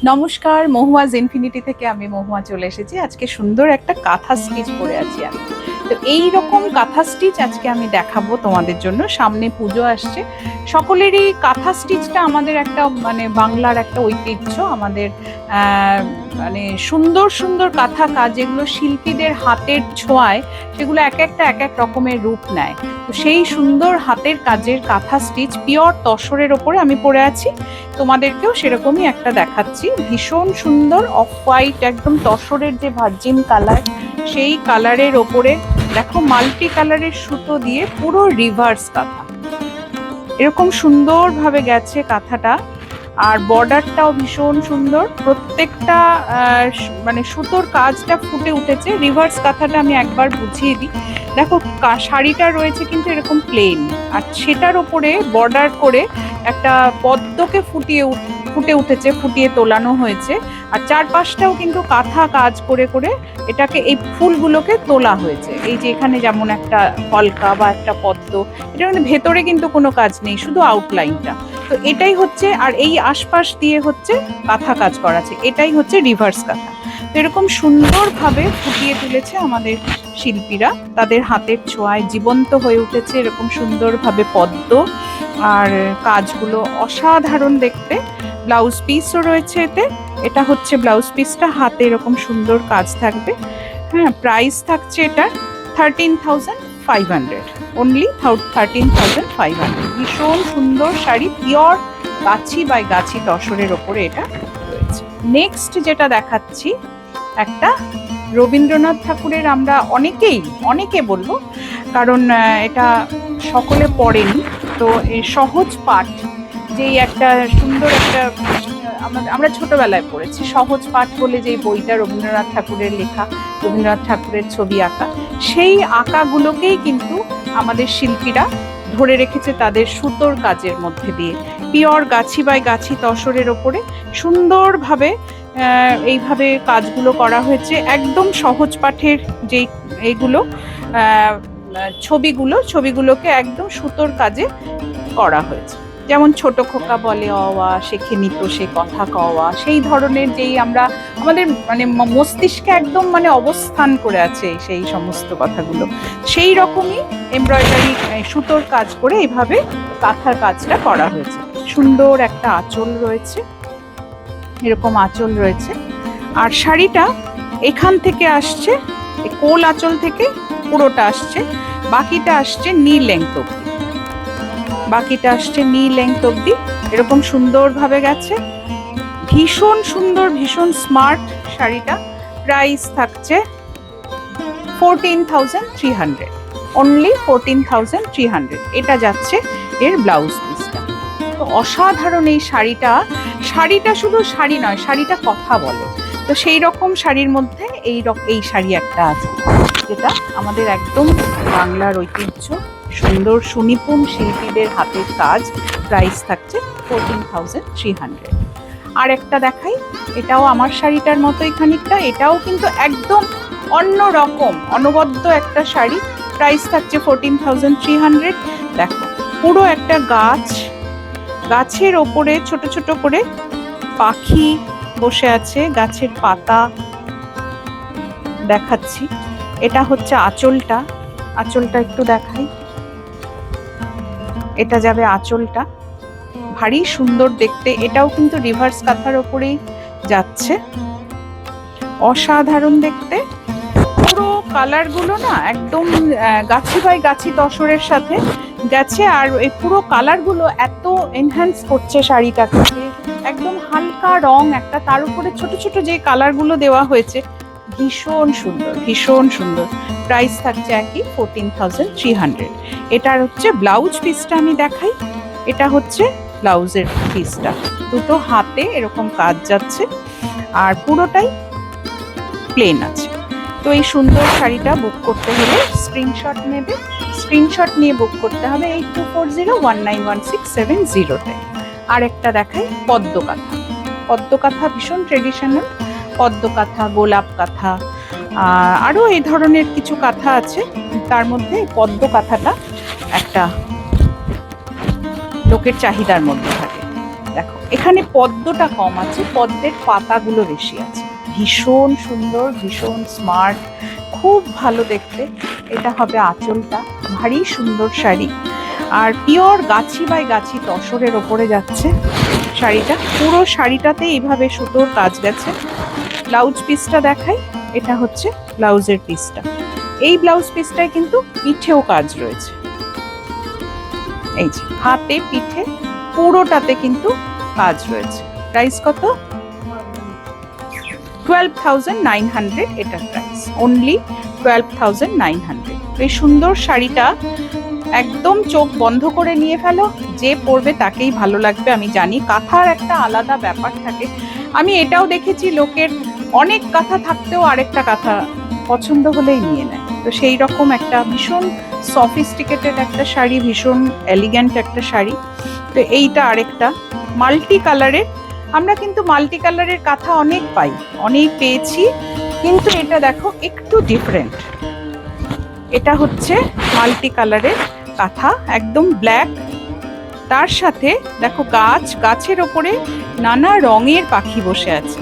নমস্কার, মহুয়াজ ইনফিনিটি থেকে আমি মহুয়া চলে এসেছি। আজকে সুন্দর একটা কাঁথা স্টিচ পরে আছি আমি। তো এই রকম কাঁথা স্টিচ আজকে আমি দেখাবো তোমাদের জন্য। সামনে পুজো আসছে, সকলেরই কাঁথা স্টিচটা আমাদের একটা মানে বাংলার একটা ঐতিহ্য। আমাদের মানে সুন্দর সুন্দর কাঁথা কাজ যেগুলো শিল্পীদের হাতের ছোঁয়ায় সেগুলো এক একটা এক এক রকমের রূপ নেয়। তো সেই সুন্দর হাতের কাজের কাঁথা স্টিচ পিওর তসরের ওপরে আমি পরে আছি। তোমাদেরকেও সেরকমই একটা দেখাচ্ছি। ভীষণ সুন্দর অফ হোয়াইট, একদম তসরের যে ভার্জিন কালার, সেই কালারের ওপরে দেখো মাল্টি কালারের সুতো দিয়ে পুরো রিভার্স কাঁথা, এরকম সুন্দরভাবে গেছে কাঁথাটা। আর বর্ডারটাও ভীষণ সুন্দর, প্রত্যেকটা মানে সুতোর কাজটা ফুটে উঠেছে। রিভার্স কাঁথাটা আমি একবার বুঝিয়ে দিই। দেখো শাড়িটা রয়েছে কিন্তু এরকম প্লেন, আর সেটার ওপরে বর্ডার করে একটা পদ্মকে ফুটে উঠেছে, ফুটিয়ে তোলানো হয়েছে। আর চারপাশটাও কিন্তু কাঁথা কাজ করে করে এটাকে এই ফুলগুলোকে তোলা হয়েছে। এই যে এখানে যেমন একটা কলকা বা একটা পদ্ম, এটা কিন্তু ভেতরে কিন্তু কোনো কাজ নেই, শুধু আউটলাইনটা। তো এটাই হচ্ছে, আর এই আশপাশ দিয়ে হচ্ছে কাঁথা কাজ করা আছে, এটাই হচ্ছে রিভার্স কাঁথা। তো এরকম সুন্দরভাবে ফুটিয়ে তুলেছে আমাদের শিল্পীরা, তাদের হাতের ছোঁয়ায় জীবন্ত হয়ে উঠেছে এরকম সুন্দরভাবে পদ্ম। আর কাজগুলো অসাধারণ দেখতে। ব্লাউজ পিসও রয়েছে এতে। এটা হচ্ছে ব্লাউজ পিসটা, হাতে এরকম সুন্দর কাজ থাকবে। হ্যাঁ, প্রাইস থাকছে এটা 13,500, অনলি 13,500। ভীষণ সুন্দর শাড়ি, পিওর গাছি বাই গাছি তসরের ওপরে এটা রয়েছে। নেক্সট যেটা দেখাচ্ছি, একটা রবীন্দ্রনাথ ঠাকুরের, আমরা অনেকে বলবো, কারণ এটা সকলে পড়েনি। তো এই সহজ পাঠ, যেই একটা সুন্দর একটা আমরা ছোটবেলায় পড়েছি, সহজ পাঠ বলে যেই বইটা রবীন্দ্রনাথ ঠাকুরের লেখা, রবীন্দ্রনাথ ঠাকুরের ছবি আঁকা, সেই আঁকাগুলোকেই কিন্তু আমাদের শিল্পীরা ধরে রেখেছে তাদের সুতোর কাজের মধ্যে দিয়ে। পিওর গাছি বাই গাছি তসরের ওপরে সুন্দরভাবে এইভাবে কাজগুলো করা হয়েছে। একদম সহজ পাঠের যেই এইগুলো ছবিগুলোকে একদম সুতোর কাজে করা হয়েছে। যেমন ছোট খোকা বলে অওয়া, শেখে নিত সে কথা কওয়া, সেই ধরনের যেই আমরা আমাদের মানে মস্তিষ্কে একদম মানে অবস্থান করে আছে সেই সমস্ত কথাগুলো, সেই রকমই এমব্রয়ডারি সুতোর কাজ করে এইভাবে কাঁথার কাজটা করা হয়েছে। সুন্দর একটা আঁচল রয়েছে, এরকম আঁচল রয়েছে। আর শাড়িটা এখান থেকে আসছে, কোল আঁচল থেকে পুরোটা আসছে, বাকিটা আসছে নি লেংথ অব্দি এরকম সুন্দরভাবে গেছে। ভীষণ সুন্দর, ভীষণ স্মার্ট শাড়িটা। প্রাইস থাকছে 14,300, অনলি 14,300। এটা যাচ্ছে এর ব্লাউজ পিসটা। তো অসাধারণ এই শাড়িটা শুধু শাড়ি নয়, শাড়িটা কথা বলে। তো সেই রকম শাড়ির মধ্যে এই শাড়ি একটা আছে, যেটা আমাদের একদম বাংলার ঐতিহ্য, সুন্দর সুনিপুণ শিল্পীদের হাতের কাজ। প্রাইস থাকছে 14,300। আর একটা দেখাই, এটাও আমার শাড়িটার মতোই খানিকটা, এটাও কিন্তু একদম অন্য রকম অনবদ্য একটা শাড়ি। প্রাইস থাকছে 14,300। দেখো পুরো একটা গাছের ওপরে ছোট ছোট করে পাখি বসে আছে, গাছের পাতা দেখাচ্ছি। এটা হচ্ছে আঁচলটা একটু দেখাই। এটা যাবে আঁচলটা, ভারী সুন্দর দেখতে। এটাও কিন্তু রিভার্স কাঁথার ওপরেই যাচ্ছে, অসাধারণ দেখতে। পুরো কালারগুলো না একদম গাছি বাই গাছি তসরের সাথে গেছে। আর এই পুরো কালারগুলো এত এনহ্যান্স করছে শাড়িটাকে, একদম হালকা রং একটা, তার উপরে ছোট ছোট যে কালারগুলো দেওয়া হয়েছে, ভীষণ সুন্দর, ভীষণ সুন্দর। প্রাইস থাকছে একই 14,300। এটার হচ্ছে ব্লাউজ পিসটা আমি দেখাই। এটা হচ্ছে ব্লাউজের পিসটা, দুটো হাতে এরকম কাজ যাচ্ছে, আর পুরোটাই প্লেন আছে। তো এই সুন্দর শাড়িটা বুক করতে হলে স্ক্রিনশট নেবে, স্ক্রিনশট নিয়ে বুক করতে হবে 8240191670-তে। আর একটা দেখাই পদ্মকাথা, ভীষণ ট্রেডিশনাল পদ্মকাথা, গোলাপ কাঁথা, আরও এই ধরনের কিছু কাঁথা আছে। তার মধ্যে পদ্ম কাঁথাটা একটা লোকের চাহিদার মধ্যে থাকে। দেখো এখানে পদ্মটা কম আছে, পদ্মের পাতাগুলো বেশি আছে। ভীষণ সুন্দর, ভীষণ স্মার্ট, খুব ভালো দেখতে। এটা হবে আঁচলটা, ভারী সুন্দর শাড়ি। আর পিওর গাছি বাই গাছি তসরের ওপরে যাচ্ছে শাড়িটা। পুরো শাড়িটাতে এইভাবে সুতোর কাজ গেছে। ব্লাউজ পিসটা দেখাই, এটা হচ্ছে ব্লাউজের পিসটা। এই ব্লাউজ পিসটায় কিন্তু পিঠেও কাজ রয়েছে, এই যে হাতে পিঠে পুরোটাতে কিন্তু কাজ রয়েছে। প্রাইস কত? 12,900 এটার প্রাইস, অনলি 12,900। এই সুন্দর শাড়িটা একদম চোখ বন্ধ করে নিয়ে ফেলো, যে পরবে তাকেই ভালো লাগবে। আমি জানি কাঁথার একটা আলাদা ব্যাপার থাকে, আমি এটাও দেখেছি লোকের অনেক কাঁথা থাকতেও আরেকটা কাঁথা পছন্দ হলেই নিয়ে নেয়। তো সেই রকম একটা ভীষণ সফিস্টিকেটেড একটা শাড়ি, ভীষণ এলিগ্যান্ট একটা শাড়ি। তো এইটা আরেকটা মাল্টি কালারের। আমরা কিন্তু মাল্টি কালারের কাঁথা অনেক পাই, অনেক পেয়েছি, কিন্তু এটা দেখো একটু ডিফারেন্ট। এটা হচ্ছে মাল্টি কালারের কাঁথা, একদম ব্ল্যাক, তার সাথে দেখো গাছের ওপরে নানা রঙের পাখি বসে আছে,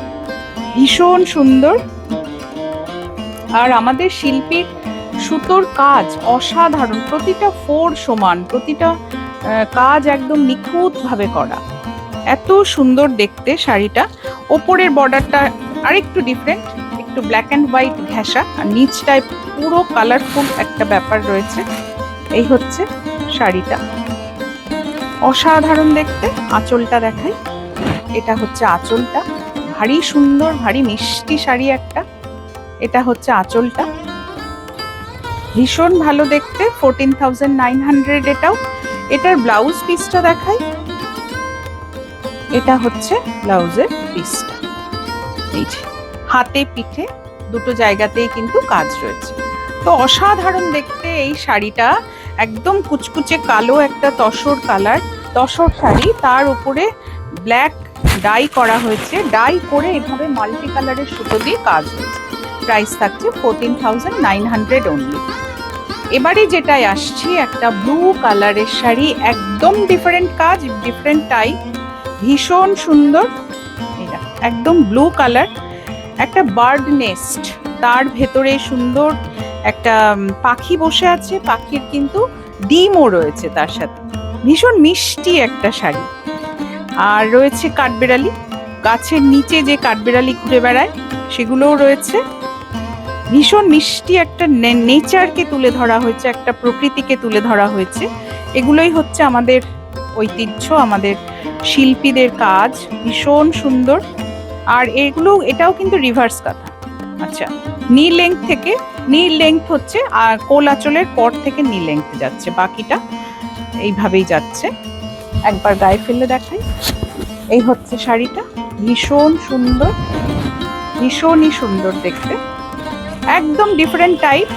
ভীষণ সুন্দর। আর আমাদের শিল্পীর সুতোর কাজ অসাধারণ, প্রতিটা ফোর সমান, প্রতিটা কাজ একদম নিখুঁত ভাবে করা, এত সুন্দর দেখতে শাড়িটা। ওপরের বর্ডারটা আরেকটু ডিফারেন্ট, একটু ব্ল্যাক অ্যান্ড হোয়াইট ঘেঁষা, আর নিচটায় পুরো কালারফুল একটা ব্যাপার রয়েছে। এই হচ্ছে শাড়িটা, অসাধারণ দেখতে। আঁচলটা দেখাই, এটা হচ্ছে আঁচলটা, ভারী সুন্দর, ভারী মিষ্টি শাড়ি একটা। এটা হচ্ছে আঁচলটা, ভীষণ ভালো দেখতে, 14,900 এটাও। এটার ব্লাউজ পিসটা দেখাই, এটা হচ্ছে ব্লাউজের পিসটা, এই যে হাতে পিঠে দুটো জায়গাতেই কিন্তু কাজ রয়েছে। তো অসাধারণ দেখতে এই শাড়িটা, একদম কুচকুচে কালো একটা তসর কালার, তসর শাড়ি, তার উপরে ব্ল্যাক ডাই করা হয়েছে, ডাই করে এভাবে মাল্টি কালারের সুতো দিয়ে কাজ হয়েছে। প্রাইস থাকছে 14,900 অনলি। এবারে যেটাই আসছি, একটা ব্লু কালারের শাড়ি, একদম ডিফারেন্ট কাজ, ডিফারেন্ট টাইপ, ভীষণ সুন্দর। এটা একদম ব্লু কালার, একটা বার্ড নেস্ট, তার ভেতরে সুন্দর একটা পাখি বসে আছে, পাখির কিন্তু ডিমও রয়েছে তার সাথে, ভীষণ মিষ্টি একটা শাড়ি। আর রয়েছে কাঠবেড়ালি, গাছের নিচে যে কাঠবেড়ালি ঘুরে বেড়ায় সেগুলোও রয়েছে। ভীষণ মিষ্টি একটা নেচারকে তুলে ধরা হয়েছে, একটা প্রকৃতিকে তুলে ধরা হয়েছে। এগুলোই হচ্ছে আমাদের ঐতিহ্য, আমাদের শিল্পীদের কাজ, ভীষণ সুন্দর। আর এটাও কিন্তু রিভার্স কাঁথা। আচ্ছা, নি লেংথ থেকে, নি লেংথ হচ্ছে আর কোল আঁচলের পর থেকে নি লেংথ যাচ্ছে, বাকিটা এইভাবেই যাচ্ছে। একবার গায়ে ফেলে দেখাই, এই হচ্ছে শাড়িটা, ভীষণ সুন্দর, ভীষণই সুন্দর দেখতে, একদম ডিফারেন্ট টাইপ।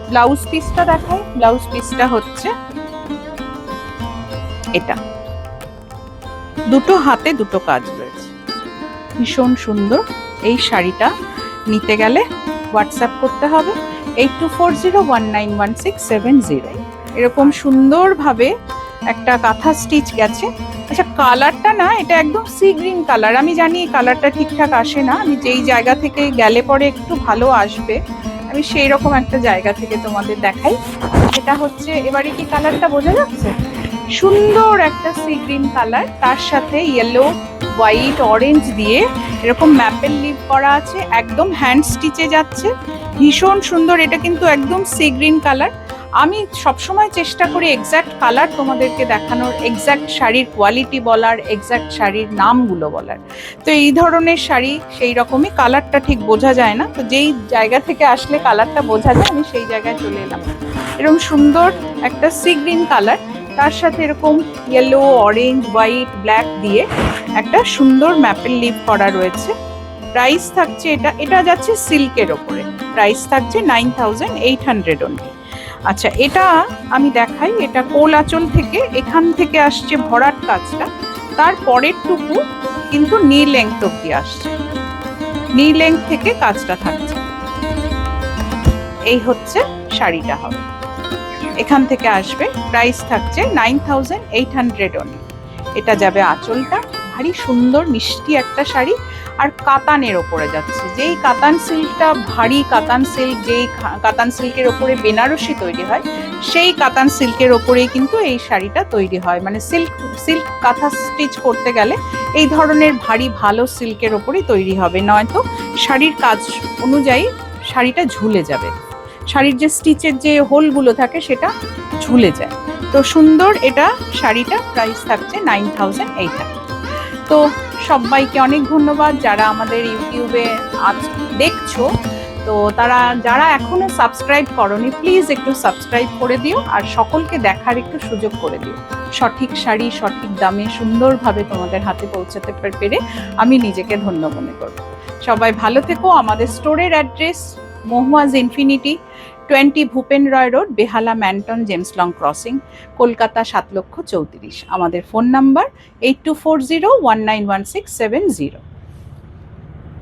ব্লাউজ পিসটা দেখাই, ব্লাউজ পিসটা হচ্ছে এটা, দুটো হাতে দুটো কাজ রয়েছে, ভীষণ সুন্দর। এই শাড়িটা নিতে গেলে হোয়াটসঅ্যাপ করতে হবে 8240191670। এরকম সুন্দরভাবে একটা কাঁথা স্টিচ গেছে। আচ্ছা, কালারটা না, এটা একদম সি গ্রিন কালার। আমি জানি কালারটা ঠিকঠাক আসে না, আমি যেই জায়গা থেকে গেলে পরে একটু ভালো আসবে, আমি সেই রকম একটা জায়গা থেকে তোমাদের দেখাই। এটা হচ্ছে, এবারে কি কালারটা বোঝা যাচ্ছে? সুন্দর একটা সি গ্রিন কালার, তার সাথে ইয়েলো, হোয়াইট, অরেঞ্জ দিয়ে এরকম ম্যাপেল লিভ করা আছে, একদম হ্যান্ড স্টিচে যাচ্ছে, ভীষণ সুন্দর। এটা কিন্তু একদম সি গ্রিন কালার। আমি সবসময় চেষ্টা করি এক্স্যাক্ট কালার তোমাদেরকে দেখানোর, এক্স্যাক্ট শাড়ির কোয়ালিটি বলার, এক্স্যাক্ট শাড়ির নামগুলো বলার। তো এই ধরনের শাড়ি সেই রকমই, কালারটা ঠিক বোঝা যায় না, তো যেই জায়গা থেকে আসলে কালারটা বোঝা যায়, আমি সেই জায়গায় চলে এলাম। এরকম সুন্দর একটা সি গ্রিন কালার, তার সাথে এরকম ইয়েলো, অরেঞ্জ, হোয়াইট, ব্ল্যাক দিয়ে একটা সুন্দর ম্যাপেল লিভ করা রয়েছে। প্রাইস থাকছে, এটা যাচ্ছে সিল্কের ওপরে, প্রাইস থাকছে 9,800 অনলি। আচ্ছা, এটা আমি দেখাই, এটা কোল আঁচল থেকে, এখান থেকে আসছে ভরাট কাজটা, তার পরের টুকু কিন্তু নি লেংথ অব্দি আসছে, নি লেংথ থেকে কাজটা থাকছে। এই হচ্ছে শাড়িটা হবে, এখান থেকে আসবে। প্রাইস থাকছে 9,800 অনলি। এটা যাবে আঁচলটা, ভারী সুন্দর মিষ্টি একটা শাড়ি, আর কাতানের ওপরে যাচ্ছে। যেই কাতান সিল্কটা ভারী কাতান সিল্ক, যেই কাতান সিল্কের ওপরে বেনারসি তৈরি হয়, সেই কাতান সিল্কের ওপরেই কিন্তু এই শাড়িটা তৈরি হয়। মানে সিল্ক কাঁথা স্টিচ করতে গেলে এই ধরনের ভারী ভালো সিল্কের ওপরেই তৈরি হবে, নয়তো শাড়ির কাজ অনুযায়ী শাড়িটা ঝুলে যাবে। শাড়ির যে স্টিচের যে হোলগুলো থাকে সেটা ঝুলে যায়। তো সুন্দর এটা শাড়িটা, প্রাইস থাকছে 9800। তো সবাইকে অনেক ধন্যবাদ যারা আমাদের ইউটিউবে আজ দেখছো। তো যারা এখনো সাবস্ক্রাইব করনি, প্লিজ একটু সাবস্ক্রাইব করে দিও, আর সকলকে দেখার একটু সুযোগ করে দিও। সঠিক শাড়ি সঠিক দামে সুন্দরভাবে তোমাদের হাতে পৌঁছাতে পেরে আমি নিজেকে ধন্য মনে করব। সবাই ভালো থেকো। আমাদের স্টোরের অ্যাড্রেস মহুয়াজ ইনফিনিটি, 20 ভূপেন রয় রোড, বেহালা ম্যানটন, জেমস লং ক্রসিং, কলকাতা 7,34,00,000। আমাদের ফোন নাম্বার 8240191670।